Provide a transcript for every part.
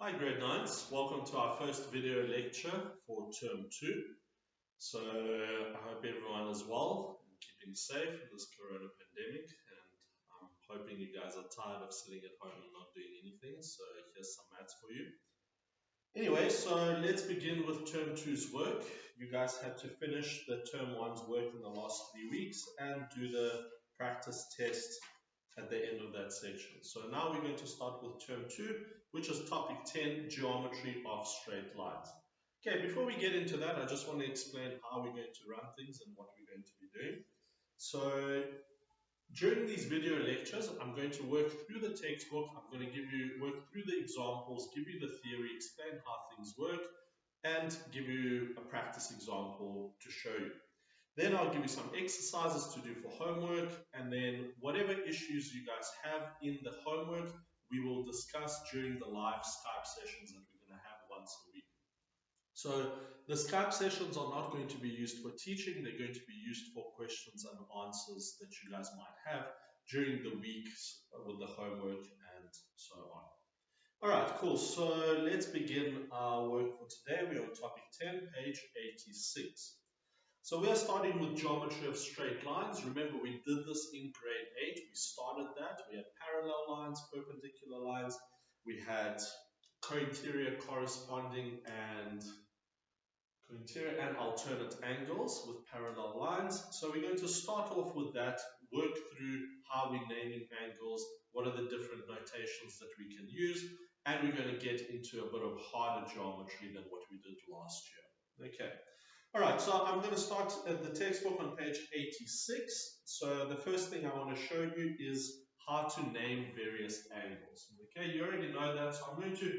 Hi grade 9s, welcome to our first video lecture for term 2. So I hope everyone is well and keeping safe in this corona pandemic, and I'm hoping you guys are tired of sitting at home and not doing anything, so here's some maths for you. Anyway, so let's begin with term 2's work. You guys had to finish the term 1's work in the last 3 weeks and do the practice test at the end of that section. So now we're going to start with term 2, which is topic 10, geometry of straight lines. Okay, before we get into that, I just want to explain how we're going to run things and what we're going to be doing. So during these video lectures, I'm going to work through the textbook. I'm going to work through the examples, give you the theory, explain how things work, and give you a practice example to show you. Then I'll give you some exercises to do for homework, and then whatever issues you guys have in the homework, we will discuss during the live Skype sessions that we're going to have once a week. So the Skype sessions are not going to be used for teaching, they're going to be used for questions and answers that you guys might have during the weeks with the homework and so on. Alright, cool. So let's begin our work for today. We're on topic 10, page 86. So we are starting with geometry of straight lines. Remember, we did this in grade 8. We started that. We had parallel lines, perpendicular lines. We had co-interior, corresponding, and alternate angles with parallel lines. So we're going to start off with that, work through how we're naming angles, what are the different notations that we can use, and we're going to get into a bit of harder geometry than what we did last year. Okay. Alright, so I'm going to start at the textbook on page 86. So the first thing I want to show you is how to name various angles. Okay, you already know that, so I'm going to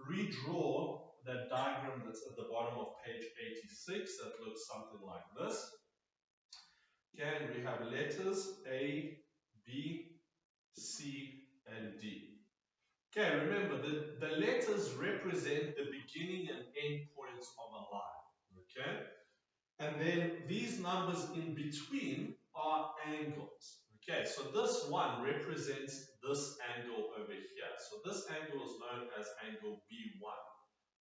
redraw that diagram that's at the bottom of page 86 that looks something like this. Okay, and we have letters A, B, C, and D. Okay, remember the letters represent the beginning and end points of a line. Okay? And then these numbers in between are angles. Okay, so this one represents this angle over here. So this angle is known as angle B1.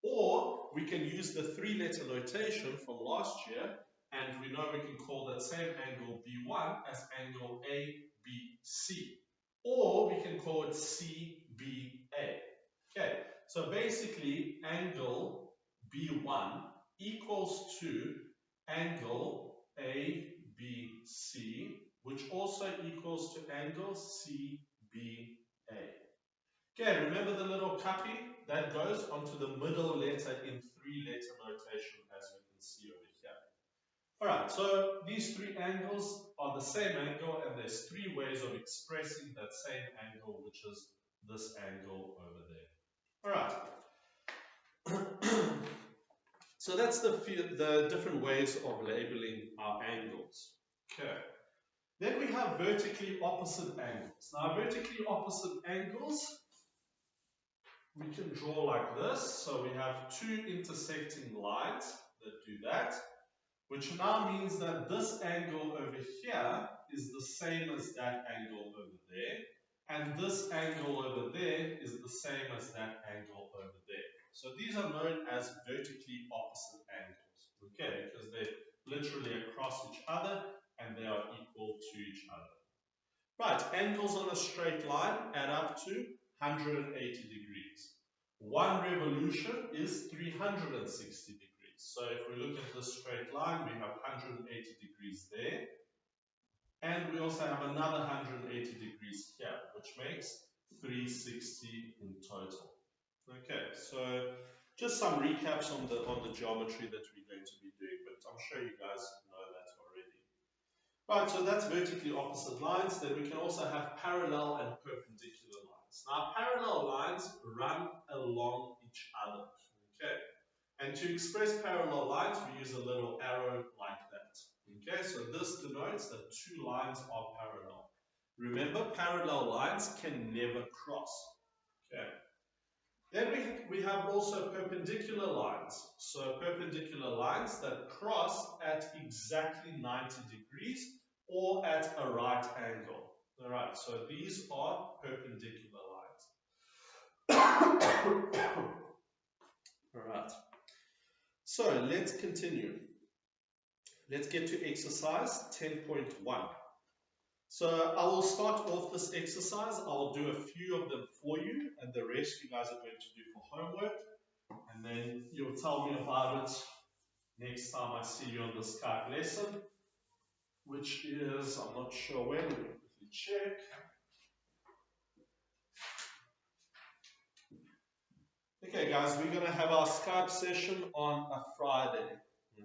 Or we can use the 3-letter notation from last year, and we know we can call that same angle B1 as angle ABC. Or we can call it CBA. Okay, so basically angle B1 equals to angle ABC, which also equals to angle CBA. Okay, remember the little copy that goes onto the middle letter in 3-letter notation, as we can see over here. Alright, so these 3 angles are the same angle, and there's 3 ways of expressing that same angle, which is this angle over there. Alright. So that's the different ways of labeling our angles. Okay. Then we have vertically opposite angles. Now, vertically opposite angles, we can draw like this. So we have 2 intersecting lines that do that, which now means that this angle over here is the same as that angle over there, and this angle over there is the same as that angle over there. So these are known as vertically opposite angles, okay, because they're literally across each other and they are equal to each other. Right, angles on a straight line add up to 180 degrees. 1 revolution is 360 degrees. So if we look at this straight line, we have 180 degrees there. And we also have another 180 degrees here, which makes 360 in total. Okay, so just some recaps on the geometry that we're going to be doing, but I'm sure you guys know that already. Right, so that's vertically opposite lines. Then we can also have parallel and perpendicular lines. Now, parallel lines run along each other. Okay, and to express parallel lines, we use a little arrow like that. Okay, so this denotes that 2 lines are parallel. Remember, parallel lines can never cross. Okay. Then we have also perpendicular lines. So perpendicular lines that cross at exactly 90 degrees or at a right angle. Alright, so these are perpendicular lines. So let's continue. Let's get to exercise 10.1. So I will start off this exercise. I will do a few of them for you, and the rest you guys are going to do for homework. And then you'll tell me about it next time I see you on the Skype lesson, which is, I'm not sure when, let me quickly check. Okay guys, we're going to have our Skype session on a Friday.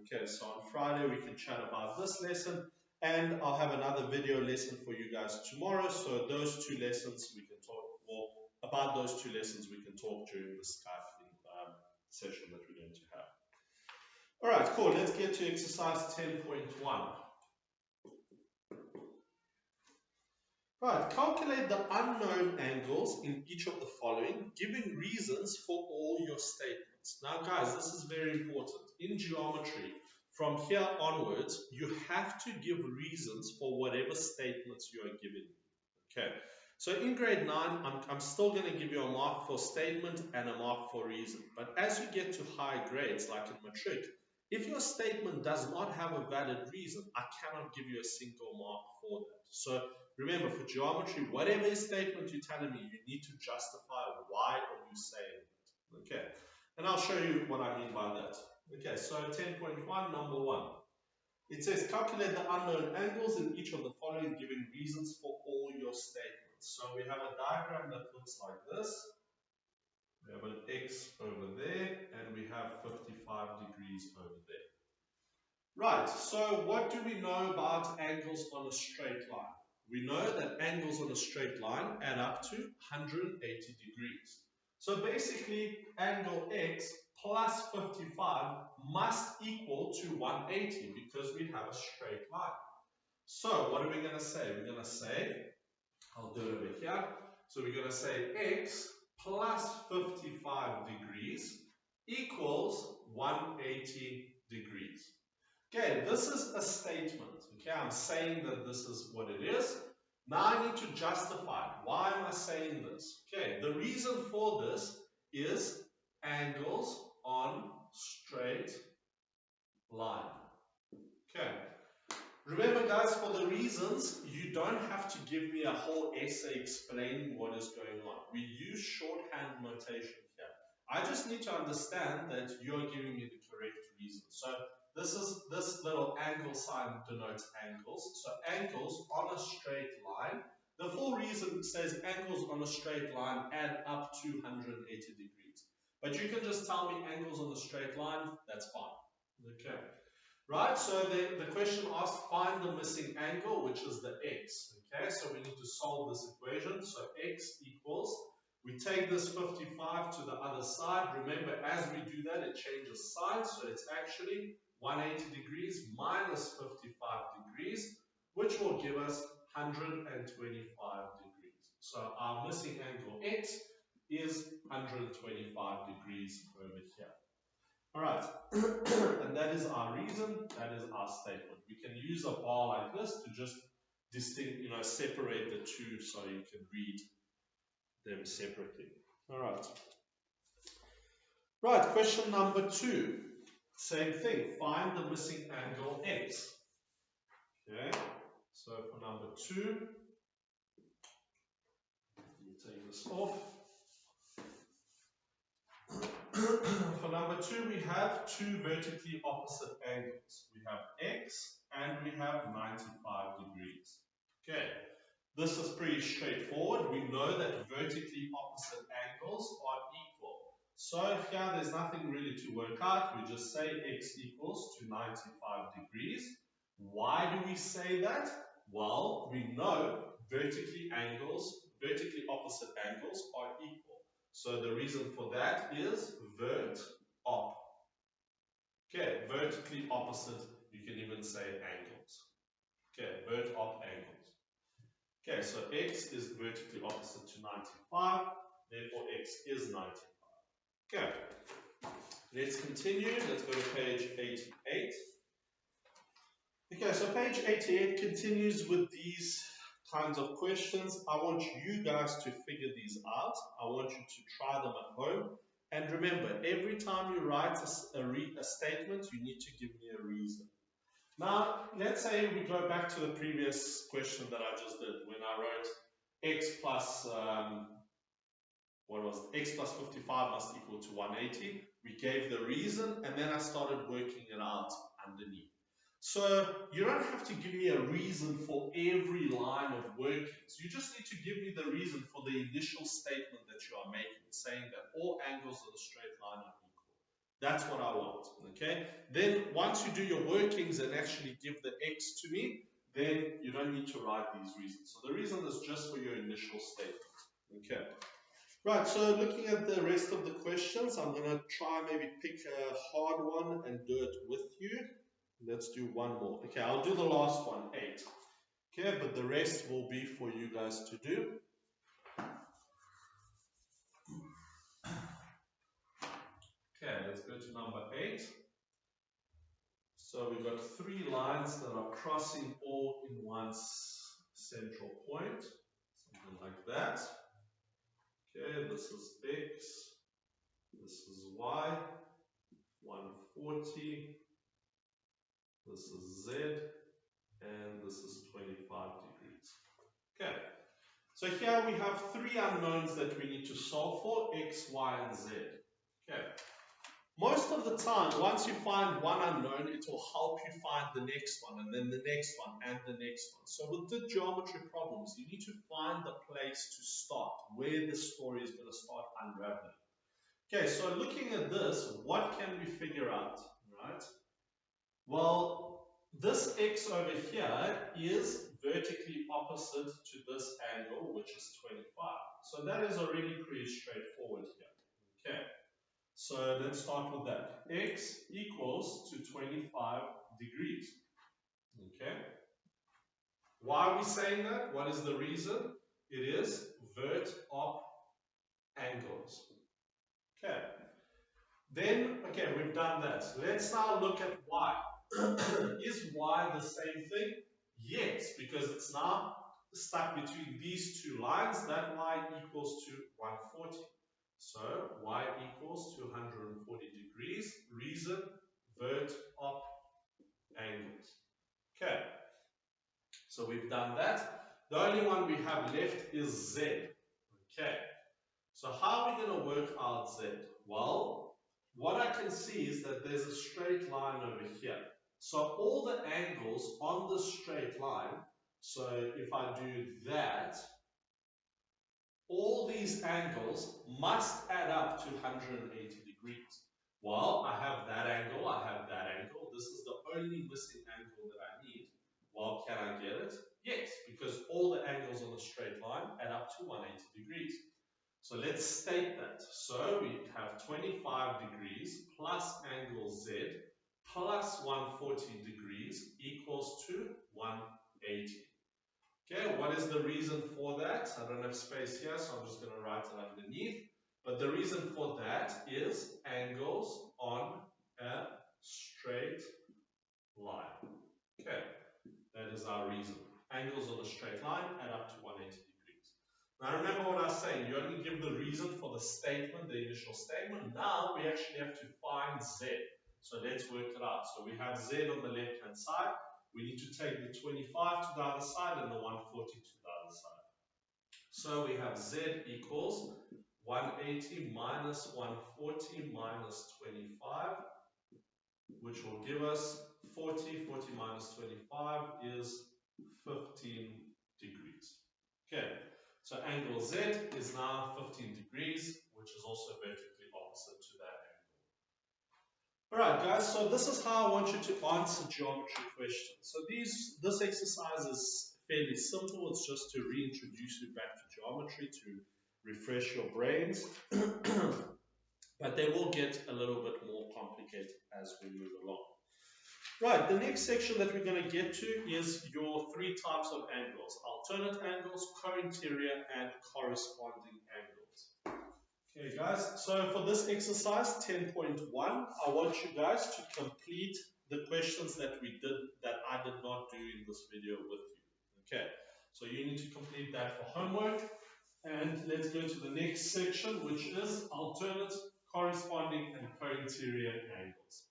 Okay, so on Friday we can chat about this lesson, and I'll have another video lesson for you guys tomorrow. So those two lessons we can talk, well, about those two lessons we can talk during the Skype session that we're going to have. All right, cool. Let's get to exercise 10.1. Right, calculate the unknown angles in each of the following, giving reasons for all your statements. Now guys, this is very important. In geometry, from here onwards, you have to give reasons for whatever statements you are giving. Okay, so in grade 9, I'm still going to give you a mark for statement and a mark for reason. But as you get to high grades, like in matric, if your statement does not have a valid reason, I cannot give you a single mark for that. So remember, for geometry, whatever statement you're telling me, you need to justify why are you saying it. Okay, and I'll show you what I mean by that. Okay, so 10.1, number 1. It says calculate the unknown angles in each of the following, giving reasons for all your statements. So we have a diagram that looks like this. We have an X over there, and we have 55 degrees over there. Right, so what do we know about angles on a straight line? We know that angles on a straight line add up to 180 degrees. So basically, angle X plus 55 must equal to 180 because we have a straight line. So what are we going to say? We're going to say, I'll do it over here. So we're going to say X plus 55 degrees equals 180 degrees. Okay, this is a statement. Okay, I'm saying that this is what it is. Now I need to justify it. Why am I saying this? Okay, the reason for this is angles on straight line. Okay, remember guys, for the reasons, you don't have to give me a whole essay explaining what is going on. We use shorthand notation here. I just need to understand that you're giving me the correct reason. So this little angle sign denotes angles. So angles on a straight line. The full reason says angles on a straight line add up to 180 degrees. But you can just tell me angles on a straight line, that's fine. Okay. Right, so the question asks find the missing angle, which is the x. Okay, so we need to solve this equation. So x equals, we take this 55 to the other side. Remember, as we do that, it changes signs. So it's actually 180 degrees minus 55 degrees, which will give us 125 degrees. So our missing angle x is 125 degrees over here. All right, and that is our reason, that is our statement. We can use a bar like this to just separate the two so you can read them separately. All right. Right, question number 2. Same thing, find the missing angle x. Okay, so for number 2, let me take this off. For number 2, we have two vertically opposite angles. We have x and we have 95 degrees. Okay, this is pretty straightforward. We know that vertically opposite angles are equal. So here there's nothing really to work out. We just say x equals to 95 degrees. Why do we say that? Well, we know vertically opposite angles are equal. So the reason for that is vert op. Okay, vertically opposite, you can even say angles. Okay, vert op angles. Okay, so x is vertically opposite to 95, therefore x is 95. Okay, let's continue. Let's go to page 88. Okay, so page 88 continues with these kinds of questions. I want you guys to figure these out. I want you to try them at home And remember, every time you write a statement, you need to give me a reason. Now, let's say we go back to the previous question that I just did when I wrote x plus, x plus 55 must equal to 180. We gave the reason, and then I started working it out underneath. So you don't have to give me a reason for every line of workings. You just need to give me the reason for the initial statement that you are making, saying that all angles of a straight line are equal. That's what I want, okay? Then once you do your workings and actually give the x to me, then you don't need to write these reasons. So the reason is just for your initial statement, okay? Right, so looking at the rest of the questions, I'm going to try maybe pick a hard one and do it with you. Let's do one more. Okay, I'll do the last one, 8. Okay, but the rest will be for you guys to do. Okay, let's go to number 8. So we've got 3 lines that are crossing all in one central point, something like that. Okay, this is x, this is y, 140, this is z, and this is 25 degrees. Okay, so here we have 3 unknowns that we need to solve for, x, y, and z. Okay, most of the time, once you find one unknown, it will help you find the next one, and then the next one, and the next one. So with the geometry problems, you need to find the place to start, where the story is going to start unraveling. Okay, so looking at this, what can we figure out, right? Well, this x over here is vertically opposite to this angle, which is 25. So that is already pretty straightforward here. Okay, so let's start with that. X equals to 25 degrees. Okay, why are we saying that? What is the reason? It is vert op angles. Okay, then, okay, we've done that. Let's now look at y. Is y the same thing? Yes, because it's now stuck between these 2 lines. That y equals to 140. So y equals to 140 degrees. Reason, vert op angles. Okay, so we've done that. The only one we have left is z. Okay, so how are we going to work out z? Well, what I can see is that there's a straight line over here. So all the angles on the straight line, so if I do that, all these angles must add up to 180 degrees. Well, I have that angle, I have that angle. This is the only missing angle that I need. Well, can I get it? Yes, because all the angles on the straight line add up to 180 degrees. So let's state that. So we have 25 degrees plus angle Z plus 140 degrees equals to 180. Okay, what is the reason for that? I don't have space here, so I'm just going to write it underneath. But the reason for that is angles on a straight line. Okay, that is our reason. Angles on a straight line add up to 180 degrees. Now remember what I was saying, you only give the reason for the statement, the initial statement. Now we actually have to find Z. So let's work it out. So we have Z on the left hand side. We need to take the 25 to the other side and the 140 to the other side. So we have Z equals 180 minus 140 minus 25, which will give us 40. 40 minus 25 is 15 degrees. Okay, so angle Z is now 15 degrees, which is also vertically opposite to that angle. Alright guys, so this is how I want you to answer geometry questions. So this exercise is fairly simple. It's just to reintroduce you back to geometry, to refresh your brains. But they will get a little bit more complicated as we move along. Right, the next section that we're going to get to is your 3 types of angles. Alternate angles, co-interior, and corresponding angles. Okay guys, so for this exercise 10.1, I want you guys to complete the questions that I did not do in this video with you. Okay, so you need to complete that for homework. And let's go to the next section, which is alternate corresponding and co-interior angles.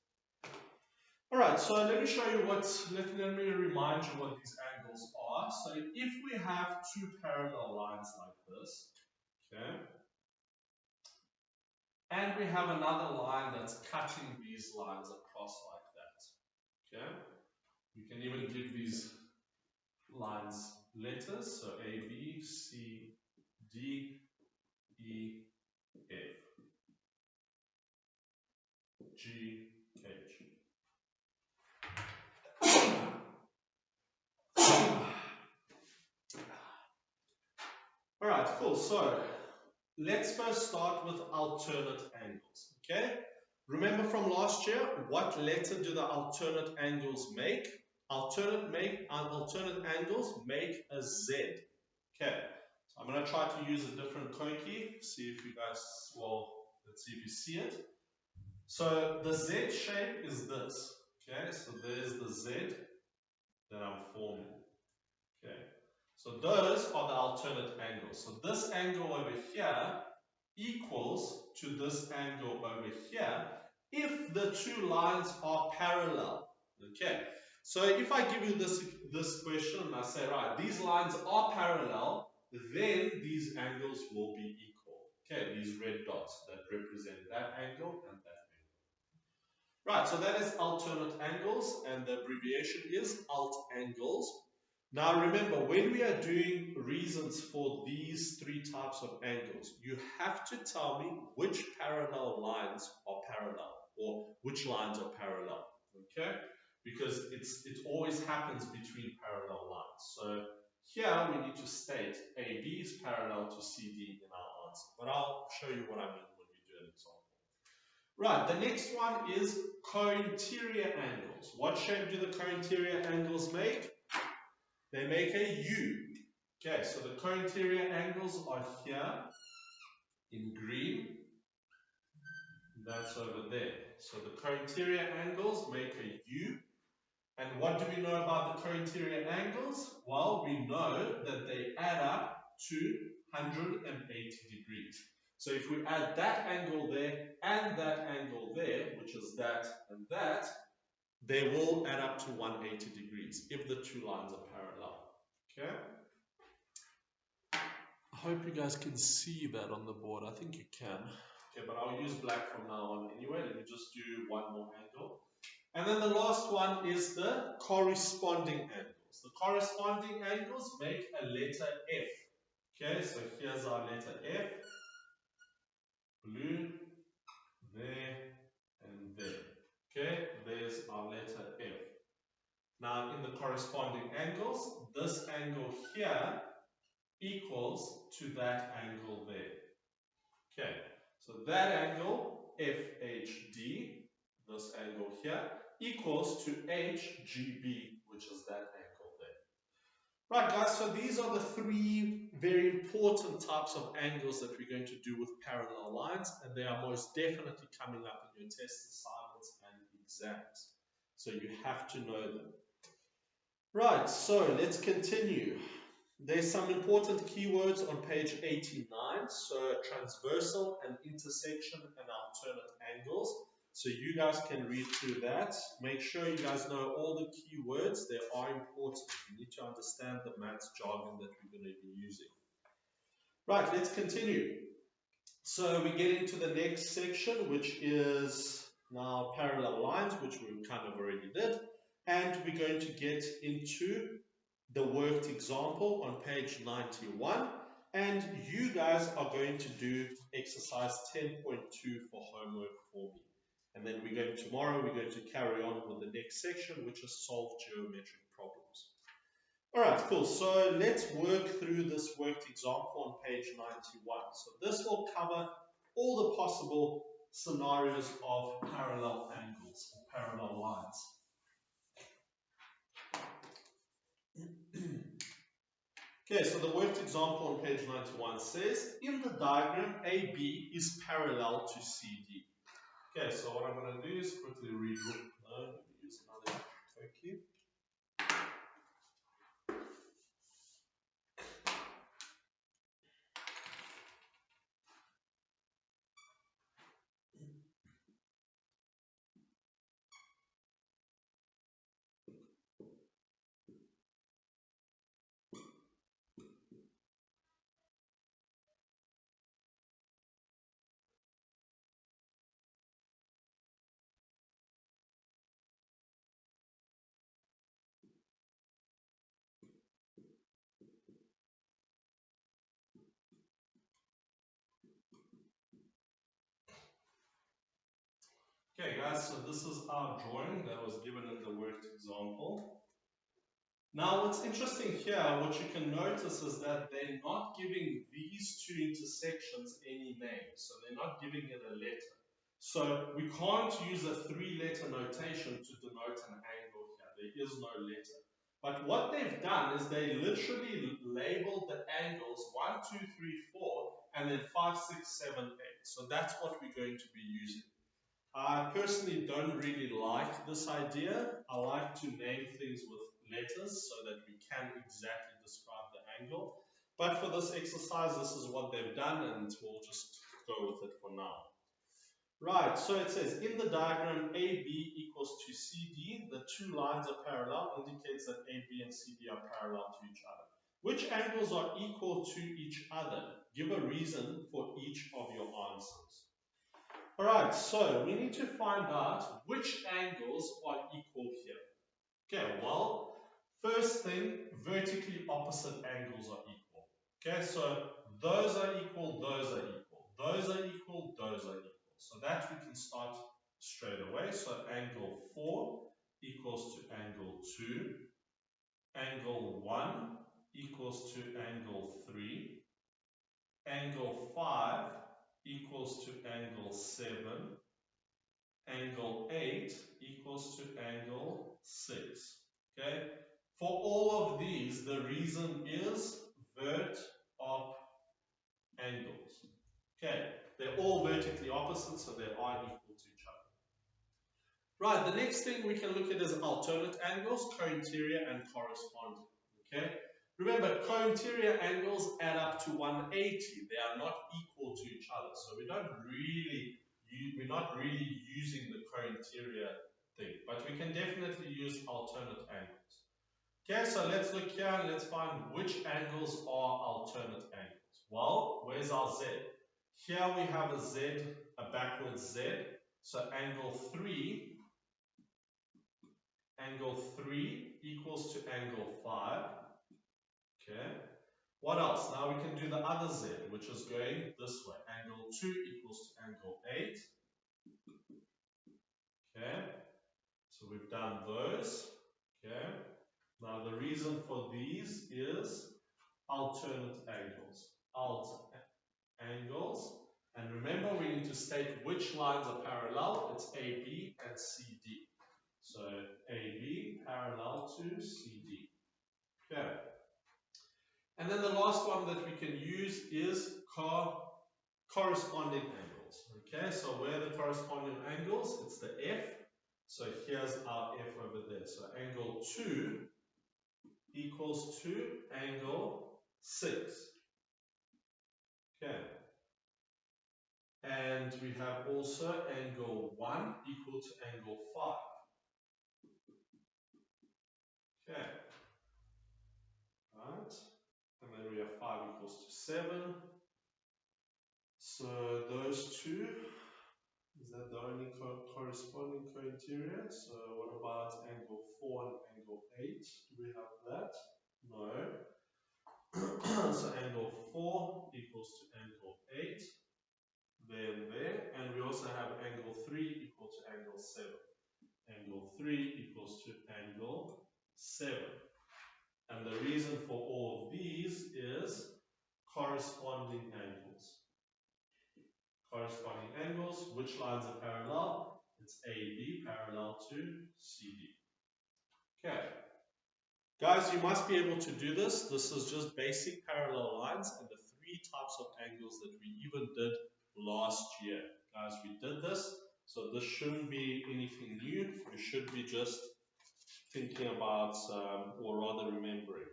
Alright, so let me show you let me remind you what these angles are. So if we have two parallel lines like this, okay, and we have another line that's cutting these lines across like that, okay, you can even give these lines letters, so A, B, C, D, E, F, G, H. Alright, cool. So let's first start with alternate angles. Okay? Remember from last year, what letter do the alternate angles make? Alternate angles make a Z. Okay. So I'm going to try to use a different code key. See if you guys, well, let's see if you see it. So the Z shape is this. Okay, so there's the Z that I'm forming. Okay. So those are the alternate angles. So this angle over here equals to this angle over here if the two lines are parallel. Okay. So if I give you this question and I say, right, these lines are parallel, then these angles will be equal. Okay, these red dots that represent that angle and that angle. Right, so that is alternate angles, and the abbreviation is alt angles. Now remember, when we are doing reasons for these three types of angles, you have to tell me which parallel lines are parallel, or which lines are parallel, okay? Because it always happens between parallel lines. So here we need to state AB is parallel to CD in our answer, but I'll show you what I mean when we do an example. Right, the next one is co-interior angles. What shape do the co-interior angles make? They make a U. Okay, so the co-interior angles are here in green. That's over there. So the co-interior angles make a U. And what do we know about the co-interior angles? Well, we know that they add up to 180 degrees. So if we add that angle there and that angle there, which is that and that, they will add up to 180 degrees if the two lines are parallel. Okay? I hope you guys can see that on the board. I think you can. Okay, but I'll use black from now on anyway. Let me just do one more angle. And then the last one is the corresponding angles. The corresponding angles make a letter F. Okay, so here's our letter F. Blue, there, and there. Okay, there's our letter F. Now in the corresponding angles, this angle here equals to that angle there. Okay, so that angle, FHD, this angle here, equals to HGB, which is that angle there. Right, guys, so these are the three very important types of angles that we're going to do with parallel lines, and they are most definitely coming up in your test assignments and exams. So you have to know them. Right, so let's continue. There's some important keywords on page 89, so transversal and intersection and alternate angles. So you guys can read through that. Make sure you guys know all the keywords. They are important. You need to understand the maths jargon that we're going to be using. Right, let's continue. So we get into the next section, which is now parallel lines, which we kind of already did. And we're going to get into the worked example on page 91, and you guys are going to do exercise 10.2 for homework for me. And then tomorrow we're going to carry on with the next section, which is solve geometric problems. Alright, cool. So let's work through this worked example on page 91. So this will cover all the possible scenarios of parallel angles, or parallel lines. Okay, so the worked example on page 91 says, in the diagram, AB is parallel to CD. Okay, so what I'm going to do is quickly redraw. No, let me use another code key. Okay guys, so this is our drawing that was given in the worked example. Now what's interesting here, what you can notice is that they're not giving these two intersections any name. So they're not giving it a letter. So we can't use a three-letter notation to denote an angle here. There is no letter. But what they've done is they literally labeled the angles 1, 2, 3, 4, and then 5, 6, 7, 8. So that's what we're going to be using. I personally don't really like this idea. I like to name things with letters so that we can exactly describe the angle. But for this exercise, this is what they've done, and we'll just go with it for now. Right, so it says, in the diagram AB equals to CD, the two lines are parallel, indicates that AB and CD are parallel to each other. Which angles are equal to each other? Give a reason for each of your answers. Alright, so we need to find out which angles are equal here. Okay, well, first thing, vertically opposite angles are equal. Okay, so those are equal, those are equal, those are equal, those are equal. So that we can start straight away. So angle 4 equals to angle 2. Angle 1 equals to angle 3. Angle 5 equals to angle 7. Angle 8 equals to angle 6. Okay? For all of these, the reason is vert op angles. Okay? They're all vertically opposite, so they are equal to each other. Right, the next thing we can look at is alternate angles, co-interior and corresponding. Okay? Remember, co-interior angles add up to 180. They are not equal to each other. So we're not really using the co-interior thing, but we can definitely use alternate angles. Okay, so let's look here and let's find which angles are alternate angles. Well, where's our Z? Here we have a Z, a backwards Z. So angle 3 equals to angle 5. Okay. What else? Now we can do the other Z, which is going this way. Angle 2 equals to angle 8. Okay. So we've done those. Okay. Now the reason for these is alternate angles. Angles. And remember, we need to state which lines are parallel. It's AB and CD. So AB parallel to CD. Okay. And then the last one that we can use is corresponding angles. Okay, so where are the corresponding angles? It's the F. So here's our F over there. So angle 2 equals to angle 6. Okay. And we have also angle 1 equal to angle 5. Okay. Right. And then we have 5 equals to 7. So those two, is that the only corresponding co-interior? So what about angle 4 and angle 8? Do we have that? No. So angle 4 equals to angle 8. There and there. And we also have angle 3 equal to angle 7. Angle 3 equals to angle 7. And the reason for all of these is corresponding angles. Corresponding angles, which lines are parallel? It's AB parallel to CD. Okay. Guys, you must be able to do this. This is just basic parallel lines and the 3 types of angles that we even did last year. Guys, we did this, so this shouldn't be anything new. You should be just thinking about, or rather remembering.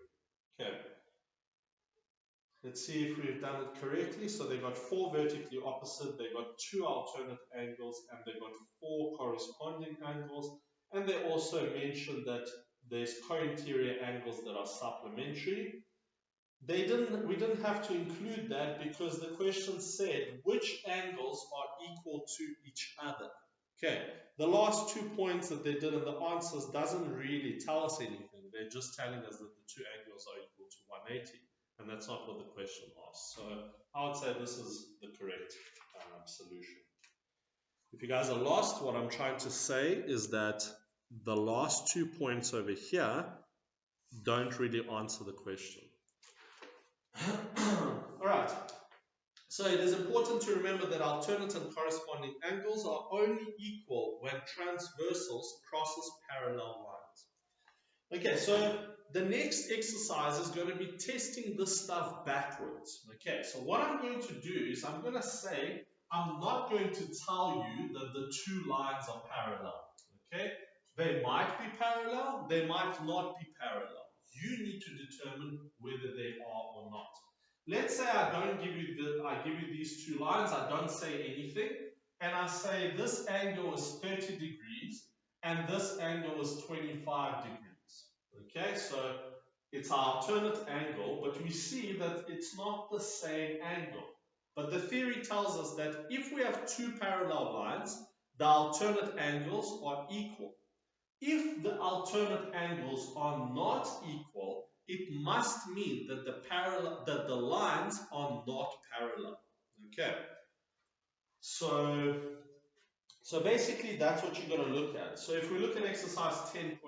Okay. Let's see if we've done it correctly. So they got 4 vertically opposite, they got 2 alternate angles, and they got 4 corresponding angles. And they also mentioned that there's co-interior angles that are supplementary. We didn't have to include that because the question said which angles are equal to each other. Okay, the last 2 points that they did in the answers doesn't really tell us anything. They're just telling us that the 2 angles are equal to 180. And that's not what the question asks. So I would say this is the correct solution. If you guys are lost, what I'm trying to say is that the last 2 points over here don't really answer the question. All right. So it is important to remember that alternate and corresponding angles are only equal when transversals crosses parallel lines. Okay, so the next exercise is going to be testing this stuff backwards. Okay, so what I'm going to do is I'm going to say I'm not going to tell you that the two lines are parallel. Okay, they might be parallel, they might not be parallel. You need to determine whether they are or not. Let's say I give you these two lines, I don't say anything, and I say this angle is 30 degrees and this angle is 25 degrees. Okay, so it's our alternate angle, but we see that it's not the same angle. But the theory tells us that if we have two parallel lines, the alternate angles are equal. If the alternate angles are not equal, it must mean that the lines are not parallel. Okay. So basically that's what you're going to look at. So if we look at exercise 10.2,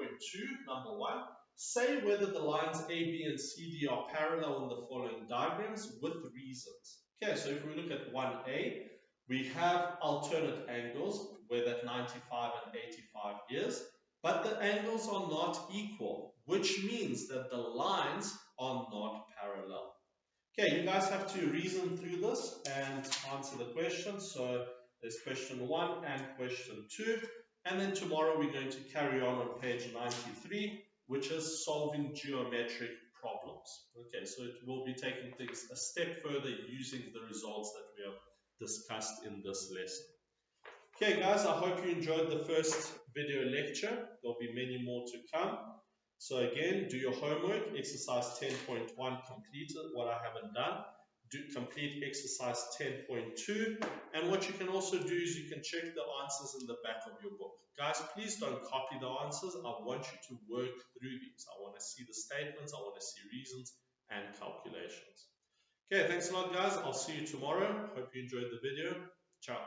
number 1, say whether the lines A, B, and C, D are parallel in the following diagrams with reasons. Okay, so if we look at 1A, we have alternate angles where that 95 and 85 is, but the angles are not equal, which means that the lines are not parallel. Okay, you guys have to reason through this and answer the question. So there's question 1 and question 2. And then tomorrow we're going to carry on page 93, which is solving geometric problems. Okay, so it will be taking things a step further using the results that we have discussed in this lesson. Okay guys, I hope you enjoyed the first video lecture. There'll be many more to come. So again, do your homework, exercise 10.1 completed, what I haven't done. Complete exercise 10.2, and what you can also do is you can check the answers in the back of your book. Guys, please don't copy the answers. I want you to work through these. I want to see the statements, I want to see reasons and calculations. Okay, thanks a lot guys. I'll see you tomorrow. Hope you enjoyed the video. Ciao.